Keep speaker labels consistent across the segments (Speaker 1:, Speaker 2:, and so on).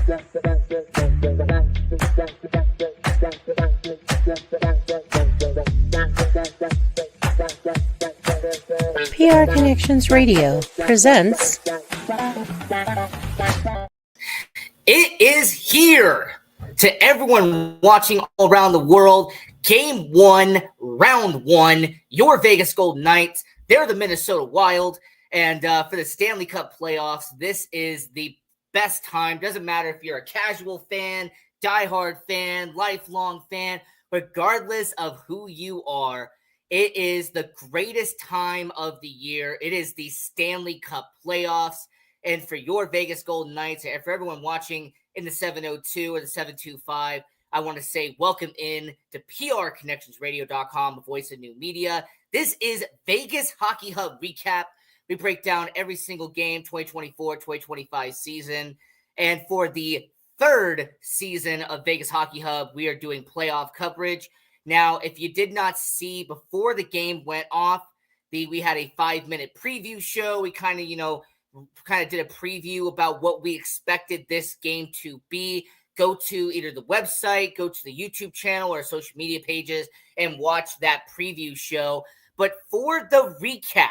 Speaker 1: PR Connections Radio presents.
Speaker 2: It is here to everyone watching all around the world. Game 1, Round 1, your Vegas Golden Knights. They're the Minnesota Wild. And for the Stanley Cup playoffs, this is the best time. Doesn't matter if you're a casual fan, diehard fan, lifelong fan, regardless of who you are. It is the greatest time of the year. It is the Stanley Cup playoffs. And for your Vegas Golden Knights, and for everyone watching in the 702 or the 725, I want to say welcome in to PRConnectionsRadio.com, the voice of new media. This is Vegas Hockey Hub Recap. We break down every single game, 2024-2025 season. And for the third season of Vegas Hockey Hub, we are doing playoff coverage. Now, if you did not see before the game went off, we had a 5-minute preview show. We kind of did a preview about what we expected this game to be. Go to either the website, go to the YouTube channel or social media pages and watch that preview show. But for the recap,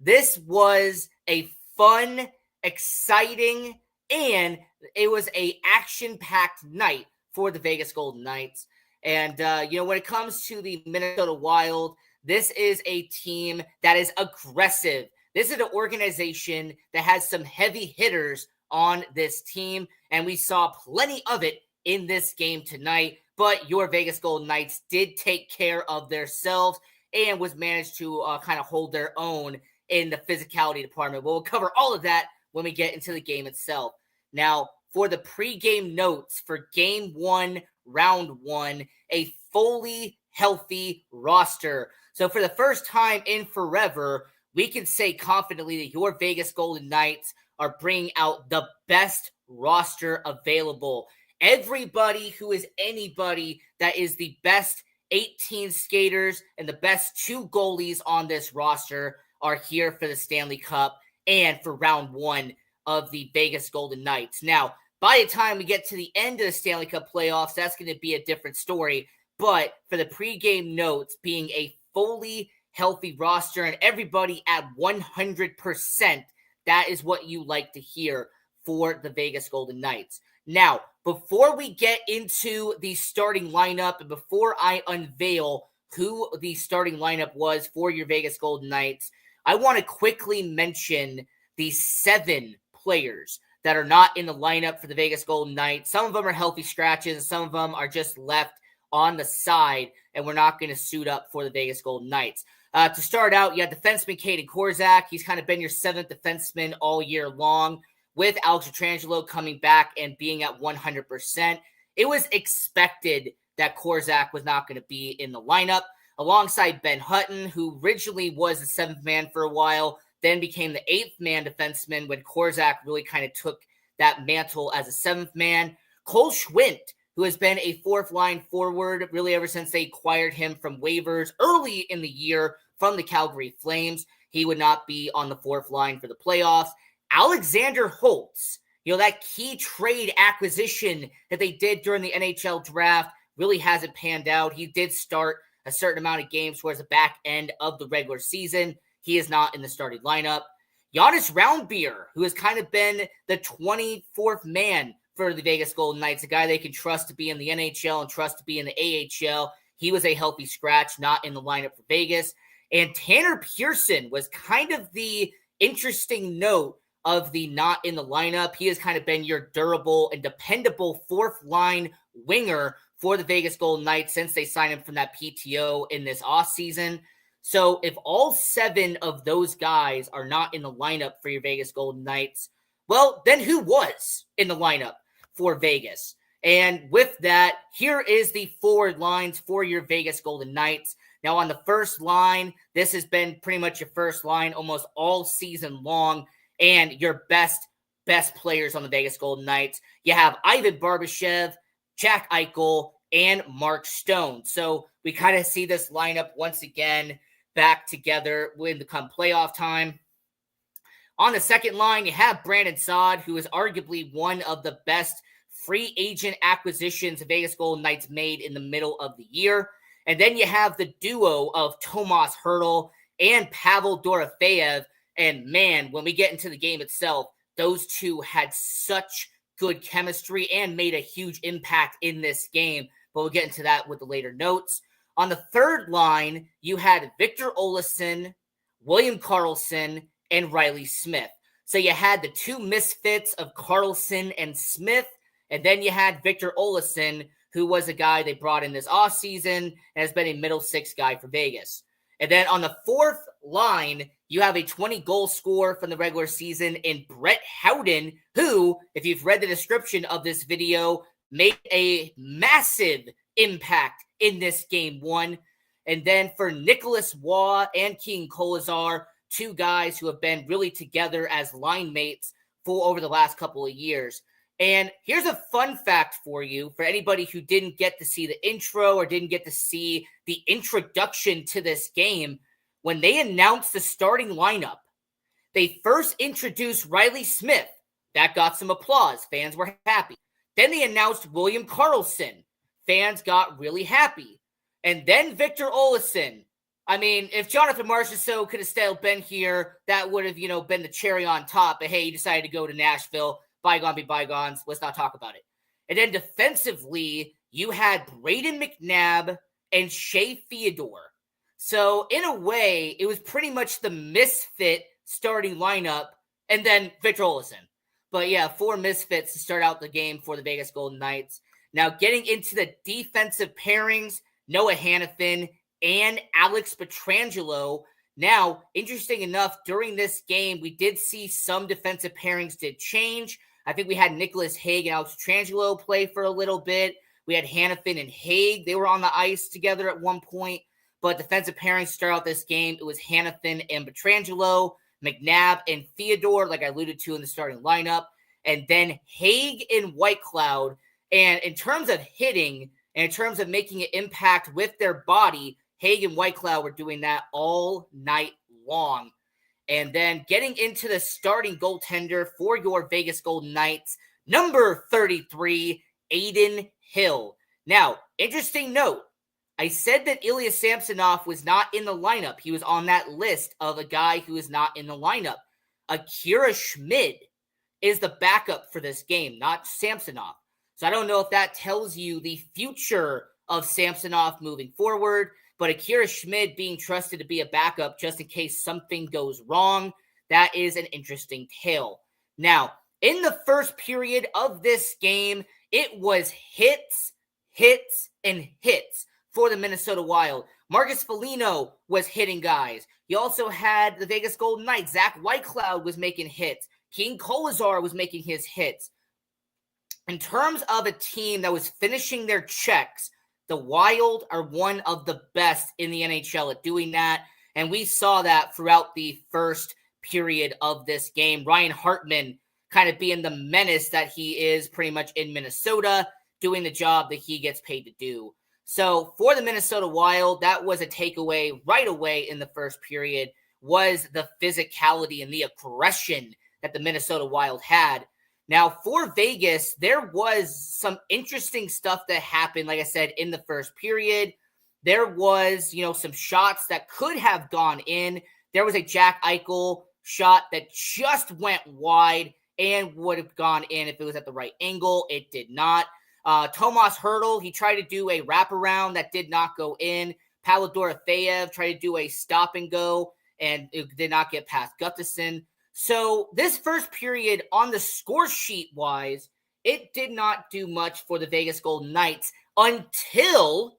Speaker 2: this was a fun, exciting, and it was a action-packed night for the Vegas Golden Knights. And, when it comes to the Minnesota Wild, this is a team that is aggressive. This is an organization that has some heavy hitters on this team, and we saw plenty of it in this game tonight. But your Vegas Golden Knights did take care of themselves and was managed to kind of hold their own in the physicality department. We'll cover all of that when we get into the game itself. Now, for the pregame notes for Game 1, Round 1, a fully healthy roster. So for the first time in forever, we can say confidently that your Vegas Golden Knights are bringing out the best roster available. Everybody who is anybody that is the best 18 skaters and the best 2 goalies on this roster are here for the Stanley Cup and for Round 1 of the Vegas Golden Knights. Now, by the time we get to the end of the Stanley Cup playoffs, that's going to be a different story. But for the pregame notes, being a fully healthy roster and everybody at 100%, that is what you like to hear for the Vegas Golden Knights. Now, before we get into the starting lineup and before I unveil who the starting lineup was for your Vegas Golden Knights, I want to quickly mention the 7 players that are not in the lineup for the Vegas Golden Knights. Some of them are healthy scratches, and some of them are just left on the side, and we're not going to suit up for the Vegas Golden Knights. To start out, you have defenseman Caden Korczak. He's kind of been your 7th defenseman all year long, with Alex Pietrangelo coming back and being at 100%. It was expected that Korczak was not going to be in the lineup, alongside Ben Hutton, who originally was the 7th man for a while, then became the 8th man defenseman when Korczak really kind of took that mantle as a 7th man. Cole Schwint, who has been a 4th line forward really ever since they acquired him from waivers early in the year from the Calgary Flames. He would not be on the 4th line for the playoffs. Alexander Holtz, that key trade acquisition that they did during the NHL draft really hasn't panned out. He did start a certain amount of games towards the back end of the regular season. He is not in the starting lineup. Giannis Roundbeer, who has kind of been the 24th man for the Vegas Golden Knights, a guy they can trust to be in the NHL and trust to be in the AHL. He was a healthy scratch, not in the lineup for Vegas. And Tanner Pearson was kind of the interesting note of the not in the lineup. He has kind of been your durable and dependable 4th line winger for the Vegas Golden Knights since they signed him from that PTO in this offseason. So if all 7 of those guys are not in the lineup for your Vegas Golden Knights, well, then who was in the lineup for Vegas? And with that, here is the forward lines for your Vegas Golden Knights. Now, on the first line, this has been pretty much your first line almost all season long, and your best players on the Vegas Golden Knights. You have Ivan Barbashev, Jack Eichel, and Mark Stone. So we kind of see this lineup once again back together when it comes playoff time. On the second line, you have Brandon Saad, who is arguably one of the best free agent acquisitions Vegas Golden Knights made in the middle of the year. And then you have the duo of Tomas Hertl and Pavel Dorofeyev. And man, when we get into the game itself, those two had such good chemistry and made a huge impact in this game. But we'll get into that with the later notes. On the third line, you had Victor Olofsson, William Karlsson, and Riley Smith. So you had the two misfits of Karlsson and Smith, and then you had Victor Olofsson, who was a guy they brought in this offseason and has been a middle six guy for Vegas. And then on the fourth line, you have a 20-goal scorer from the regular season in Brett Howden, who, if you've read the description of this video, made a massive impact in this game one. And then for Nicholas Waugh and King Kolazar, two guys who have been really together as line mates for over the last couple of years. And here's a fun fact for you, for anybody who didn't get to see the intro or didn't get to see the introduction to this game. When they announced the starting lineup, they first introduced Riley Smith. That got some applause. Fans were happy. Then they announced William Karlsson. Fans got really happy. And then Victor Olofsson. I mean, if Jonathan Marchessault could have still been here, that would have, been the cherry on top. But hey, he decided to go to Nashville. Bygone be bygones. Let's not talk about it. And then defensively, you had Braden McNabb and Shea Theodore. So in a way, it was pretty much the misfit starting lineup and then Victor Olofsson. But yeah, 4 misfits to start out the game for the Vegas Golden Knights. Now getting into the defensive pairings, Noah Hannafin and Alex Pietrangelo. Now, interesting enough, during this game, we did see some defensive pairings did change. I think we had Nicholas Hague and Alex Pietrangelo play for a little bit. We had Hannafin and Hague. They were on the ice together at one point. But defensive pairings to start out this game, it was Hannafin and Pietrangelo, McNabb and Theodore, like I alluded to in the starting lineup, and then Hague and Whitecloud. And in terms of hitting, and in terms of making an impact with their body, Hague and Whitecloud were doing that all night long. And then getting into the starting goaltender for your Vegas Golden Knights, number 33, Adin Hill. Now, interesting note, I said that Ilya Samsonov was not in the lineup. He was on that list of a guy who is not in the lineup. Akira Schmid is the backup for this game, not Samsonov. So I don't know if that tells you the future of Samsonov moving forward, but Akira Schmid being trusted to be a backup just in case something goes wrong, that is an interesting tale. Now, in the first period of this game, it was hits, and hits for the Minnesota Wild. Marcus Foligno was hitting guys. You also had the Vegas Golden Knights. Zach Whitecloud was making hits. King Kolazar was making his hits. In terms of a team that was finishing their checks, the Wild are one of the best in the NHL at doing that, and we saw that throughout the first period of this game. Ryan Hartman kind of being the menace that he is pretty much in Minnesota, doing the job that he gets paid to do. So for the Minnesota Wild, that was a takeaway right away in the first period, was the physicality and the aggression that the Minnesota Wild had. Now, for Vegas, there was some interesting stuff that happened, like I said, in the first period. There was, some shots that could have gone in. There was a Jack Eichel shot that just went wide and would have gone in if it was at the right angle. It did not. Tomas Hertl, he tried to do a wraparound that did not go in. Pavel Dorofeyev tried to do a stop and go, and it did not get past Gustafsson. So this first period on the score sheet wise, it did not do much for the Vegas Golden Knights until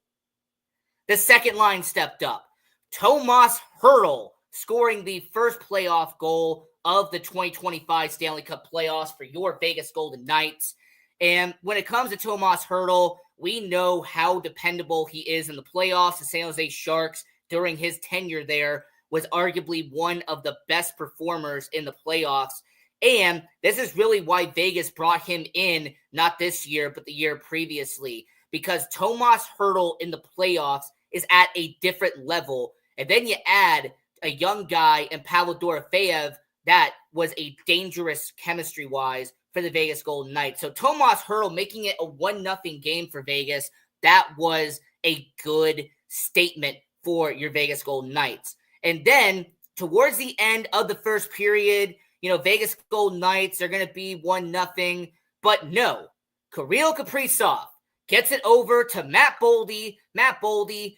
Speaker 2: the second line stepped up. Tomas Hertl scoring the first playoff goal of the 2025 Stanley Cup playoffs for your Vegas Golden Knights. And when it comes to Tomas Hertl, we know how dependable he is in the playoffs. The San Jose Sharks, during his tenure there, was arguably one of the best performers in the playoffs. And this is really why Vegas brought him in, not this year, but the year previously, because Tomas Hertl in the playoffs is at a different level. And then you add a young guy and Pavel Dorofeyev that was a dangerous chemistry-wise for the Vegas Golden Knights. So Tomas Hertl making it a 1-0 game for Vegas, that was a good statement for your Vegas Golden Knights. And then towards the end of the first period, Vegas Golden Knights are going to be 1-0, but no, Kirill Kaprizov gets it over to Matt Boldy. Matt Boldy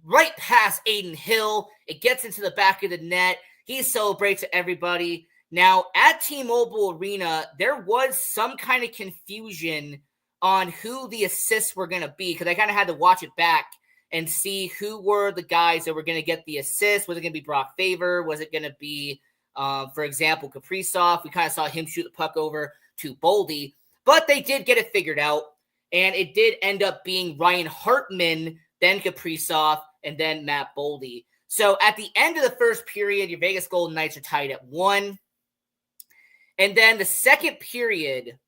Speaker 2: right past Adin Hill. It gets into the back of the net. He celebrates everybody. Now, at T-Mobile Arena, there was some kind of confusion on who the assists were going to be, because I kind of had to watch it back and see who were the guys that were going to get the assist. Was it going to be Brock Faber? Was it going to be, for example, Kaprizov? We kind of saw him shoot the puck over to Boldy, but they did get it figured out, and it did end up being Ryan Hartman, then Kaprizov, and then Matt Boldy. So at the end of the first period, your Vegas Golden Knights are tied at 1. And then the second period,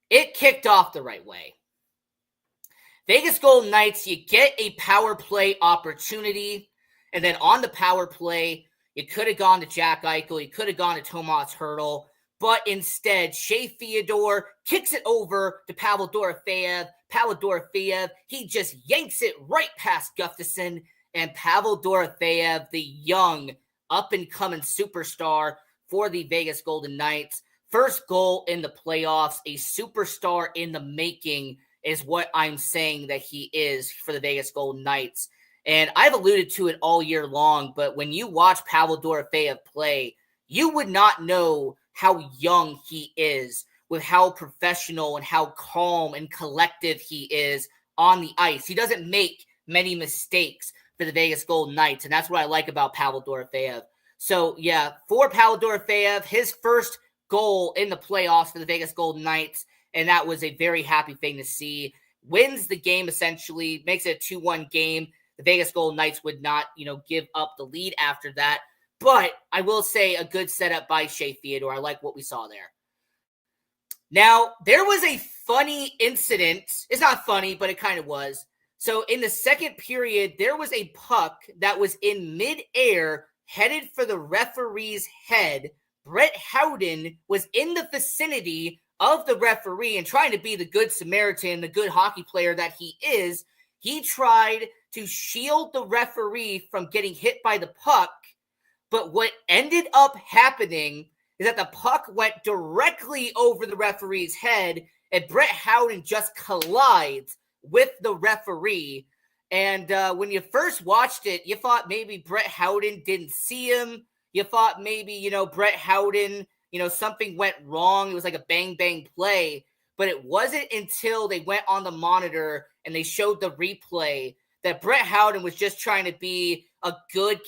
Speaker 2: it kicked off the right way. Vegas Golden Knights, you get a power play opportunity, and then on the power play, you could have gone to Jack Eichel, you could have gone to Tomas Hertl, but instead, Shea Theodore kicks it over to Pavel Dorofeyev. Pavel Dorofeyev, he just yanks it right past Gustafsson, and Pavel Dorofeyev, the young, up-and-coming superstar for the Vegas Golden Knights, first goal in the playoffs, a superstar in the making is what I'm saying that he is for the Vegas Golden Knights. And I've alluded to it all year long, but when you watch Pavel Dorofeyev play, you would not know how young he is with how professional and how calm and collective he is on the ice. He doesn't make many mistakes for the Vegas Golden Knights, and that's what I like about Pavel Dorofeyev. So, yeah, for Pavel Dorofeyev, his first goal in the playoffs for the Vegas Golden Knights, and that was a very happy thing to see. Wins the game, essentially, makes it a 2-1 game. The Vegas Golden Knights would not, give up the lead after that. But I will say a good setup by Shea Theodore. I like what we saw there. Now, there was a funny incident. It's not funny, but it kind of was. So in the second period, there was a puck that was in midair headed for the referee's head. Brett Howden was in the vicinity of the referee and trying to be the good Samaritan, the good hockey player that he is. He tried to shield the referee from getting hit by the puck. But what ended up happening is that the puck went directly over the referee's head, and Brett Howden just collides with the referee. And when you first watched it, you thought maybe Brett Howden didn't see him. You thought maybe, Brett Howden, something went wrong. It was like a bang-bang play. But it wasn't until they went on the monitor and they showed the replay that Brett Howden was just trying to be a good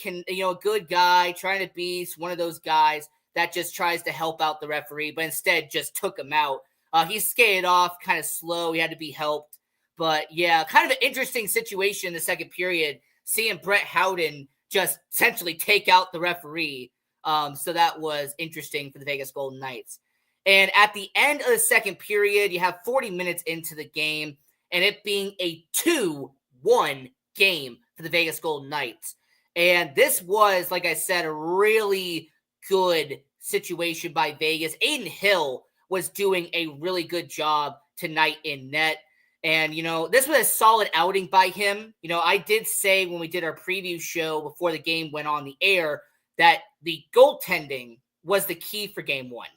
Speaker 2: guy, trying to be one of those guys that just tries to help out the referee, but instead just took him out. He skated off kind of slow. He had to be helped. But yeah, kind of an interesting situation in the second period, seeing Brett Howden just essentially take out the referee. So that was interesting for the Vegas Golden Knights. And at the end of the second period, you have 40 minutes into the game, and it being a 2-1 game for the Vegas Golden Knights. And this was, like I said, a really good situation by Vegas. Adin Hill was doing a really good job tonight in net. And, this was a solid outing by him. I did say when we did our preview show before the game went on the air that the goaltending was the key for game one.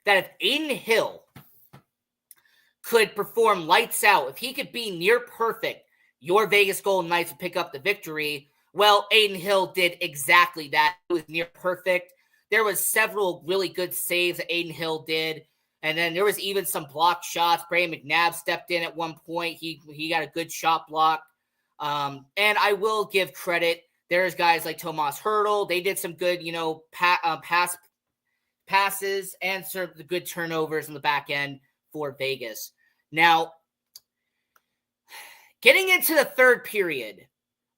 Speaker 2: That if Adin Hill could perform lights out, if he could be near perfect, your Vegas Golden Knights would pick up the victory. Well, Adin Hill did exactly that. It was near perfect. There was several really good saves that Adin Hill did. And then there was even some blocked shots. Brayden McNabb stepped in at one point. He got a good shot block. And I will give credit. There's guys like Tomas Hertl. They did some good, passes and some of the good turnovers in the back end for Vegas. Now, getting into the third period,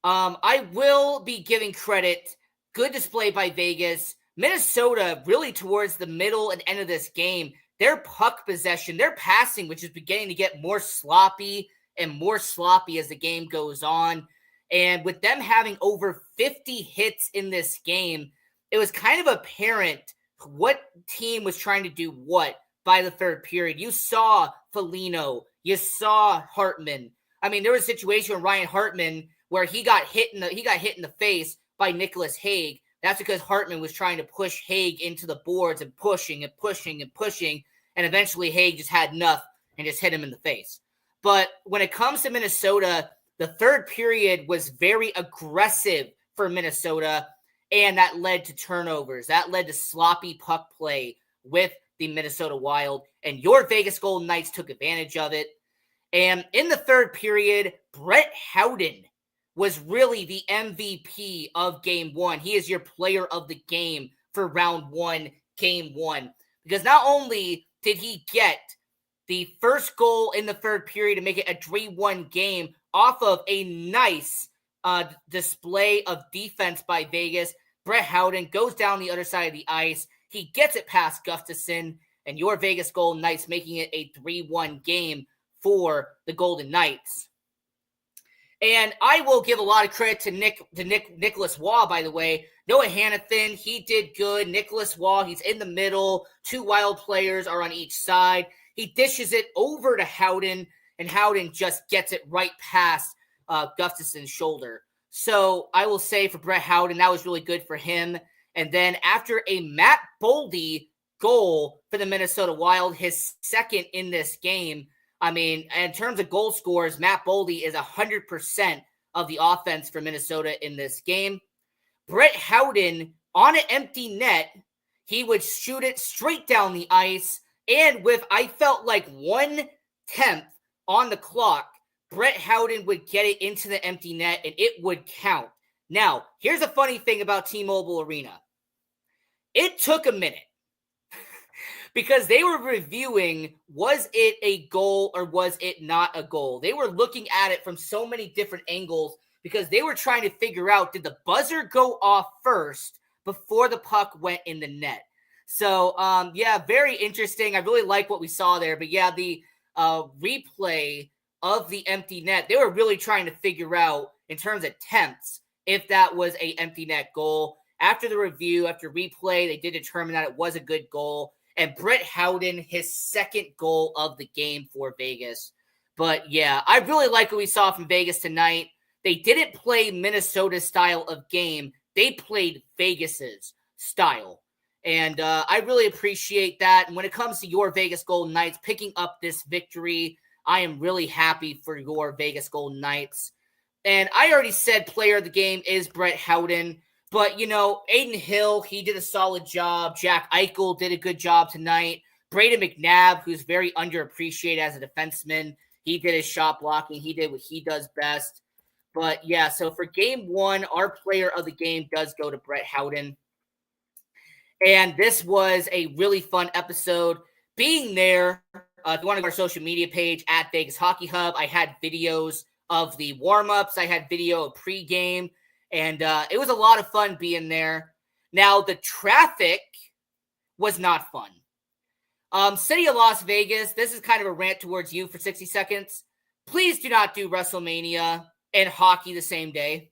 Speaker 2: I will be giving credit. Good display by Vegas. Minnesota, really towards the middle and end of this game, their puck possession, their passing, which is beginning to get more sloppy and more sloppy as the game goes on. And with them having over 50 hits in this game, it was kind of apparent what team was trying to do what by the third period. You saw Foligno, you saw Hartman. I mean, there was a situation with Ryan Hartman where he got hit in the face by Nicholas Hague. That's because Hartman was trying to push Hague into the boards and pushing and pushing and pushing, and eventually Hague just had enough and just hit him in the face. But when it comes to Minnesota, the third period was very aggressive for Minnesota, and that led to turnovers. That led to sloppy puck play with the Minnesota Wild, and your Vegas Golden Knights took advantage of it. And in the third period, Brett Howden was really the MVP of Game 1. He is your player of the game for Round 1, Game 1. Because not only did he get the first goal in the third period to make it a 3-1 game off of a nice display of defense by Vegas, Brett Howden goes down the other side of the ice. He gets it past Gustafsson, and your Vegas Golden Knights making it a 3-1 game for the Golden Knights. And I will give a lot of credit to Nicholas Waugh, by the way. Noah Hanifin, he did good. Nicholas Waugh, he's in the middle. Two Wild players are on each side. He dishes it over to Howden, and Howden just gets it right past Gustafsson's shoulder. So I will say for Brett Howden, that was really good for him. And then after a Matt Boldy goal for the Minnesota Wild, his second in this game, I mean, in terms of goal scores, Matt Boldy is 100% of the offense for Minnesota in this game. Brett Howden, on an empty net, he would shoot it straight down the ice, and with, I felt like 1/10 on the clock, Brett Howden would get it into the empty net, and it would count. Now, here's a funny thing about T-Mobile Arena. It took a minute. Because they were reviewing, was it a goal or was it not a goal? They were looking at it from so many different angles because they were trying to figure out, did the buzzer go off first before the puck went in the net? So, yeah, very interesting. I really like what we saw there. But, yeah, the replay of the empty net, they were really trying to figure out, in terms of attempts, if that was an empty net goal. After the review, after replay, they did determine that it was a good goal. And Brett Howden, his second goal of the game for Vegas. But, yeah, I really like what we saw from Vegas tonight. They didn't play Minnesota's style of game. They played Vegas's style. And I really appreciate that. And when it comes to your Vegas Golden Knights picking up this victory, I am really happy for your Vegas Golden Knights. And I already said player of the game is Brett Howden. But, you know, Aiden Hill, he did a solid job. Jack Eichel did a good job tonight. Braden McNabb, who's very underappreciated as a defenseman, he did his shot blocking. He did what he does best. But, yeah, so for Game 1, our player of the game does go to Brett Howden. And this was a really fun episode. Being there, if you want to go to our social media page at Vegas Hockey Hub, I had videos of the warm-ups. I had video of pregame. And it was a lot of fun being there. Now, the traffic was not fun. City of Las Vegas, this is kind of a rant towards you for 60 seconds. Please do not do WrestleMania and hockey the same day.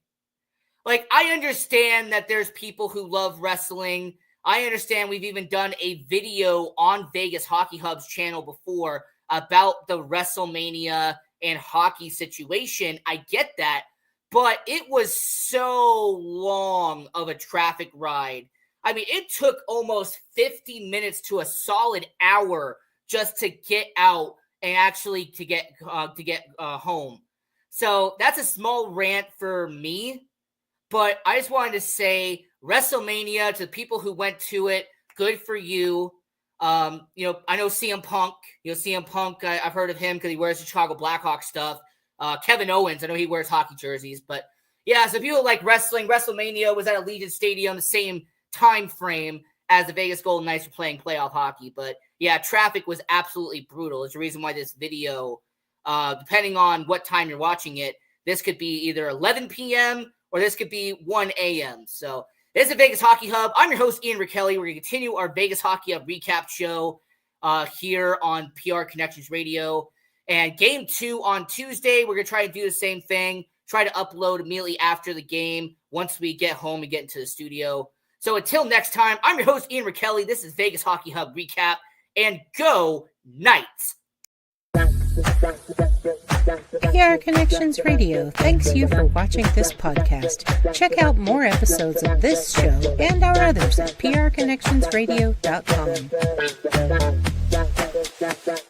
Speaker 2: Like, I understand that there's people who love wrestling. I understand we've even done a video on Vegas Hockey Hub's channel before about the WrestleMania and hockey situation. I get that. But it was so long of a traffic ride. I mean, it took almost 50 minutes to a solid hour just to get out and actually to get home. So that's a small rant for me. But I just wanted to say, WrestleMania, to the people who went to it, good for you. You know, I know CM Punk. You know, CM Punk, I've heard of him because he wears the Chicago Blackhawks stuff. Kevin Owens, I know he wears hockey jerseys, but yeah, so people like wrestling. WrestleMania was at Allegiant Stadium, the same time frame as the Vegas Golden Knights were playing playoff hockey. But yeah, traffic was absolutely brutal. It's the reason why this video, depending on what time you're watching it, this could be either 11 p.m. or this could be 1 a.m. So this is Vegas Hockey Hub. I'm your host, Ian Rickelli. We're going to continue our Vegas Hockey Hub recap show here on PR Connections Radio. And Game 2 on Tuesday, we're going to try to do the same thing. Try to upload immediately after the game once we get home and get into the studio. So until next time, I'm your host, Ian Rakelli. This is Vegas Hockey Hub Recap, and go Knights!
Speaker 1: PR Connections Radio thanks you for watching this podcast. Check out more episodes of this show and our others at prconnectionsradio.com.